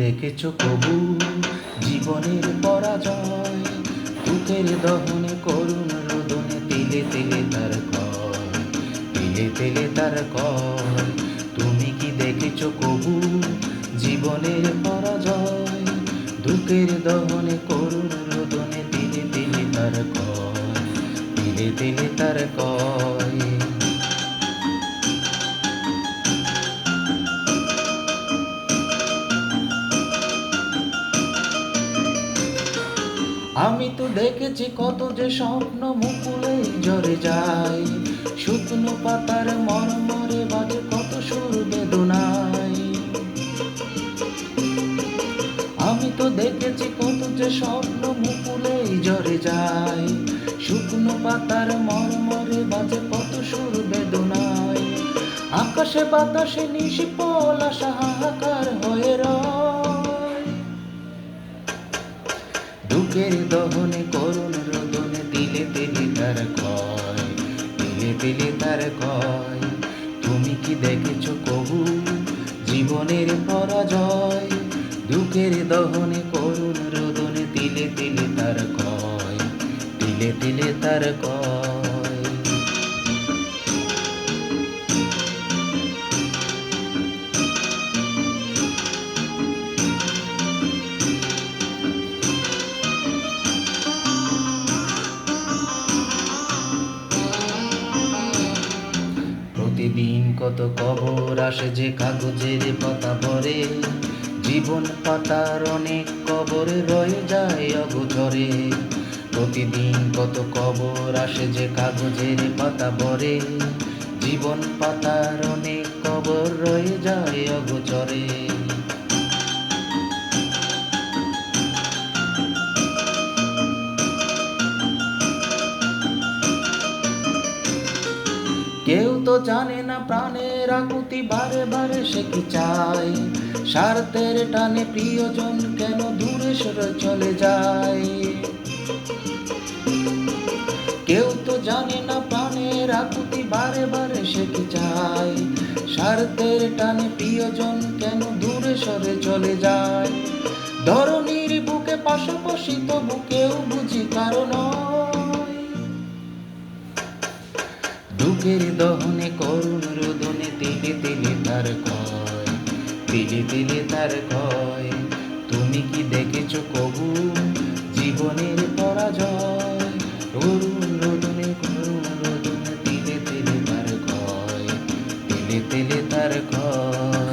দেখেছো কবু জীবনের পরাজয়? দুঃখের দহনে করুণ রোদনে তিলে তিলে তার কয়, তিলে তিলে তার কয়। তুমি কি দেখেছো কবু জীবনের পরাজয়? দুঃখের দহনে করুণ রোদনে তিলে তিলে তার কয়, তিলে তিলে তার কয়। আমি তো দেখেছি কত যে স্বপ্ন মুকুলেই ঝরে যায়, শুকনো পাতার মরমরে বাজে কত সুর বেদনায়। আমি তো দেখেছি কত যে স্বপ্ন মুকুলেই ঝরে যায়, শুকনো পাতার মরমরে বাজে কত সুর বেদনায়। আকাশে বাতাসে নিশি পলাশা হাহাকার হয়ে রয়, দুঃখের দহনে করুণ রোদনে তিলে তিলে তার কয়, তিলে তিলে তার কয়। তুমি কি দেখেছো কবু জীবনের পরাজয়? দুঃখের দহনে করুণ রোদনে তিলে তিলে তার কয়, তিলে তিলে তার কয়। প্রতিদিন কত কবর আসে যে কাগজের পাতা ভরে, জীবন পাতার অনেক কবরে রয়ে যায় অগোচরে। প্রতিদিন কত কবর আসে যে কাগজের পাতা ভরে, জীবন পাতার অনেক কবর রয়ে যায় অগোচরে। কেউ তো জানে না প্রাণের আকুতি বারে বারে সে কি চায়, স্বার্থের টানে প্রিয়জন কেন দূরে সরে চলে যায়। কেউ তো জানে না প্রাণের আকুতি বারে বারে সে কি চায়, স্বার্থের টানে প্রিয়জন কেন দূরে সরে চলে যায়। ধরনীর বুকে পাশাপাশি তবু কেউ বুঝি কারণ, দুঃখের দহনে করুণ রোদনে তিলে তিলে তার কয়, তিলে তিলে তার কয়। তুমি কি দেখেছো কবু জীবনের পরাজয়? করুণ রোদনে তিলে তিলে তার কয়, তিলে তিলে তার কয়।